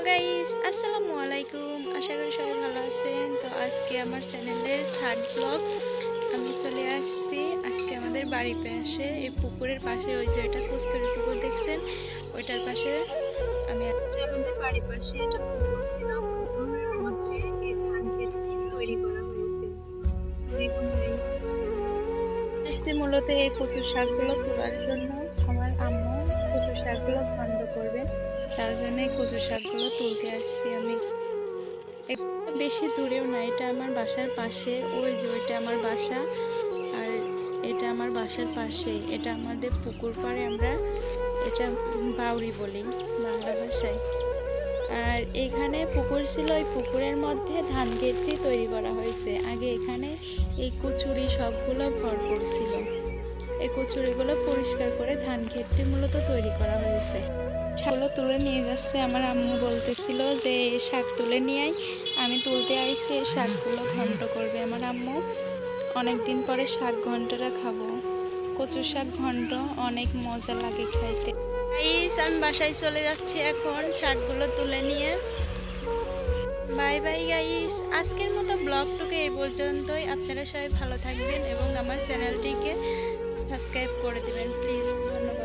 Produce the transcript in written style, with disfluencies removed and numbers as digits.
Guys, আসসালামু আলাইকুম। আশা করি সবাই ভালো আছেন। তো আজকে আমার চ্যানেলের থার্ড ব্লগ আমি চলে আসছি। আজকে আমাদের বাড়ির পাশে এই পুকুরের পাশে ওই যে এটা কস্তুরী পুকুর দেখছেন, ওইটার পাশে আমি আমাদের বাড়ির পাশে একটা পুকুর ছিল। পুকুরের মধ্যে এই ধান ক্ষেত তৈরি করা হয়েছে। দেখুন গাইস, আসছি মূলত এই কচু শাকগুলো তোলার জন্য। আমার আম্মু কচু শাকগুলো ঘন্ট করবে, তার জন্য এই কচু শাকগুলো তুলতে আসছি আমি। একটু বেশি দূরেও না, এটা আমার বাসার পাশে। ওই যে ওইটা আমার বাসা, আর এটা আমার বাসার পাশে। এটা আমাদের পুকুর পাড়ে, আমরা এটা বাউরি বলি বাংলা ভাষায়। আর এখানে পুকুর ছিল, ওই পুকুরের মধ্যে ধান ক্ষেতটি তৈরি করা হয়েছে। আগে এখানে এই কচুরি সবগুলো ভরপুর ছিল। এই কচুরিগুলো পরিষ্কার করে ধান ক্ষেতটি মূলত তৈরি করা হয়েছে। শাকগুলো তুলে নিয়ে যাচ্ছে। আমার আম্মু বলতেছিল যে এই শাক তুলে নিয়ে আয়। আমি তুলতে আইছি, এই শাকগুলো ঘন্ট করবে আমার আম্মু। অনেকদিন পরে শাক ঘন্টটা খাবো। কচু শাক ঘন্ট অনেক মজা লাগে খাইতে। গাইস, আমি বাসায় চলে যাচ্ছি এখন শাকগুলো তুলে নিয়ে। বাই বাই গাইস, আজকের মতো ব্লগটুকু এই পর্যন্তই। আপনারা সবাই ভালো থাকবেন এবং আমার চ্যানেলটিকে সাবস্ক্রাইব করে দেবেন প্লিজ। ধন্যবাদ।